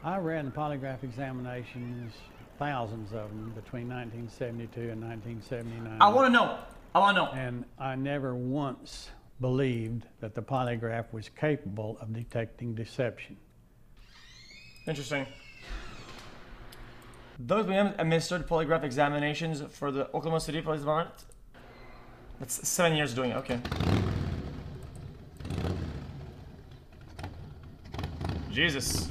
I ran polygraph examinations, thousands of them, between 1972 and 1979. I want to know. I want to know. And I never once believed that the polygraph was capable of detecting deception. Interesting. Those being administered polygraph examinations for the Oklahoma City Police Department. That's 7 years doing it. Okay. Jesus.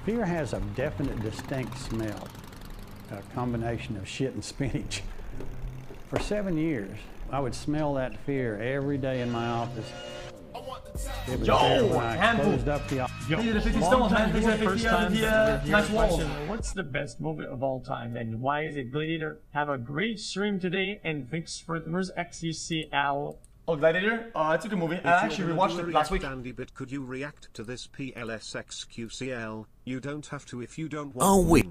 Fear has a definite, distinct smell, a combination of shit and spinach. For 7 years, I would smell that fear every day in my office. It was there when I closed up the office. What's the best movie of all time, and why is it Gladiator? Have a great stream today, and thanks for the xQcOW. Oh, Gladiator? It's a good movie. I actually rewatched it last week. Andy, but could you react to this PLS xQcL? You don't have to if you don't want. Oh, wait.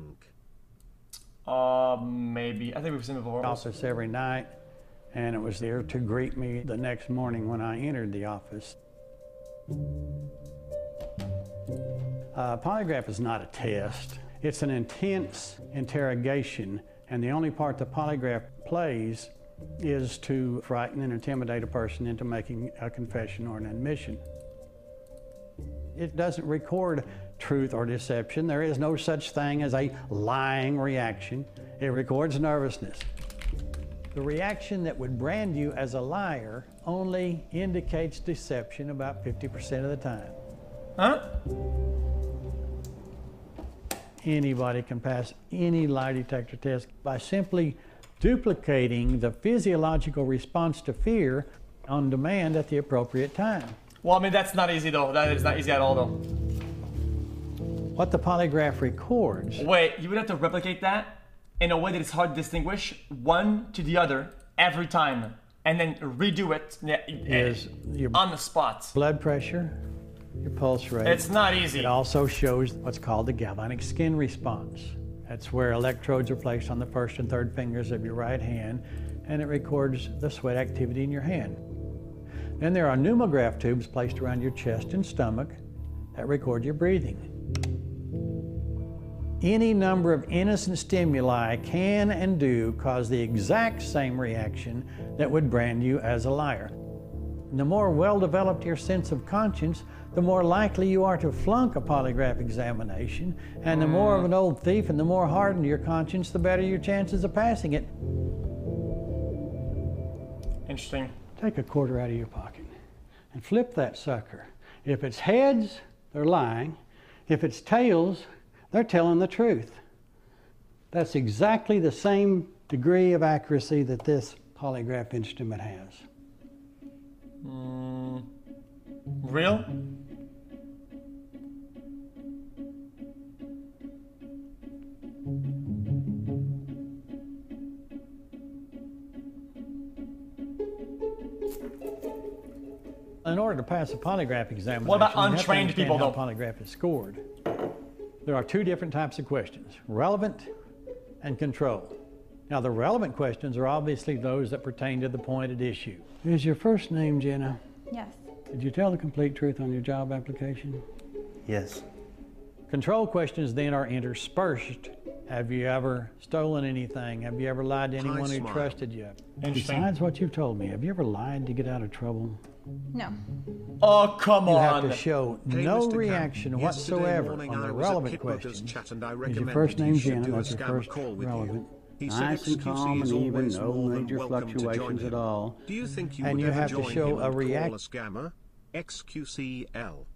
Maybe. I think we've seen it before. Office every night, and it was there to greet me the next morning when I entered the office. Polygraph is not a test. It's an intense interrogation, and the only part the polygraph plays is to frighten and intimidate a person into making a confession or an admission. It doesn't record truth or deception. There is no such thing as a lying reaction. It records nervousness. The reaction that would brand you as a liar only indicates deception about 50% of the time. Huh? Anybody can pass any lie detector test by simply duplicating the physiological response to fear on demand at the appropriate time. Well, I mean, that's not easy, though. That is not easy at all, though. What the polygraph records... Wait, you would have to replicate that in a way that it's hard to distinguish one to the other every time, and then redo it is your on the spot. Blood pressure, your pulse rate. It's not easy. It also shows what's called the galvanic skin response. That's where electrodes are placed on the first and third fingers of your right hand, and it records the sweat activity in your hand. Then there are pneumograph tubes placed around your chest and stomach that record your breathing. Any number of innocent stimuli can and do cause the exact same reaction that would brand you as a liar. And the more well-developed your sense of conscience, the more likely you are to flunk a polygraph examination, and the more of an old thief and the more hardened your conscience, the better your chances of passing it. Interesting. Take a quarter out of your pocket and flip that sucker. If it's heads, they're lying. If it's tails, they're telling the truth. That's exactly the same degree of accuracy that this polygraph instrument has. Real? In order to pass a polygraph examination, what about you have to untrained people, how though? polygraph is scored. There are two different types of questions, relevant and control. Now, the relevant questions are obviously those that pertain to the point at issue. Is your first name Jenna? Yes. Did you tell the complete truth on your job application? Yes. Control questions then are interspersed. Have you ever stolen anything? Have you ever lied to anyone who trusted you? Besides what you've told me, have you ever lied to get out of trouble? No. Oh, come on. You have to show no Mr. reaction Cam, whatsoever morning on I the was at relevant Kit Mother's questions. chat and I Is your first name Jenna? do a That's your scam first call with relevant. you. He Nice said and calm xQc and is even, always no more than major welcome to join fluctuations him. at all. Do you think you And would you ever have to join show him a and call a reaction scammer? xQcL.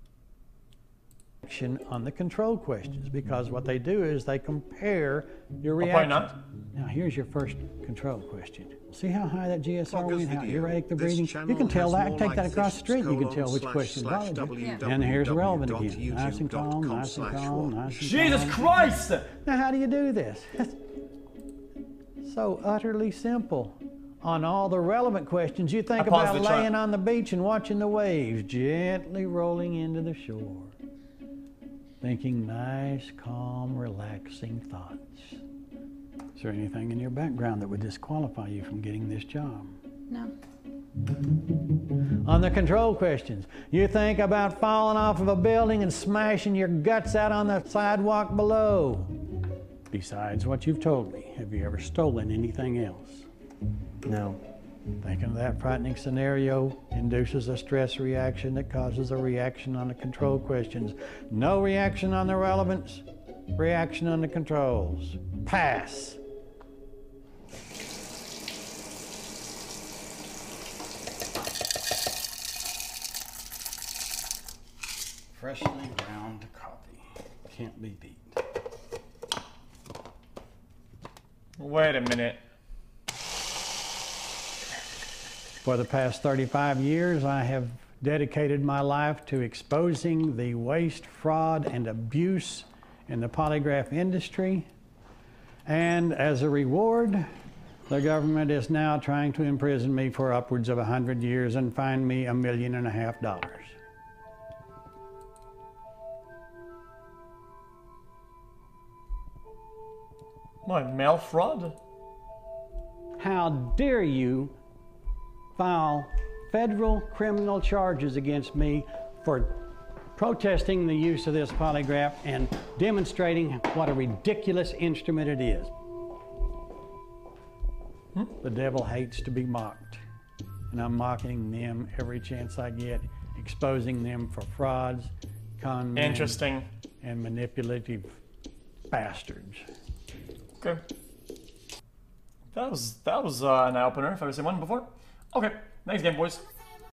On the control questions, because what they do is they compare your Why reaction. not? Now here's your first control question. See how high that GSR went, how video. erratic the This breathing? You channel can tell has that, more take like that across the this, street, you can tell which colon question slash bothered you. www. And here's relevant again. Nice and calm, youtube.com nice and slash calm, what? nice and Jesus calm. Christ! Now how do you do this? So utterly simple. On all the relevant questions, you think pause about the chart. laying on the beach and watching the waves gently rolling into the shore. Thinking nice, calm, relaxing thoughts. Is there anything in your background that would disqualify you from getting this job? No. On the control questions, you think about falling off of a building and smashing your guts out on the sidewalk below. Besides what you've told me, have you ever stolen anything else? No. Thinking of that frightening scenario induces a stress reaction that causes a reaction on the control questions. No reaction on the relevance, reaction on the controls. Pass. Freshly ground coffee. Can't be beat. Wait a minute. For the past 35 years, I have dedicated my life to exposing the waste, fraud, and abuse in the polygraph industry. And as a reward, the government is now trying to imprison me for upwards of 100 years and fine me $1.5 million. What, mail fraud? How dare you file federal criminal charges against me for protesting the use of this polygraph and demonstrating what a ridiculous instrument it is. The devil hates to be mocked, and I'm mocking them every chance I get, exposing them for frauds, con men, Interesting. and manipulative bastards. Okay. That was an eye-opener if I've ever seen one before. Okay, next game, boys.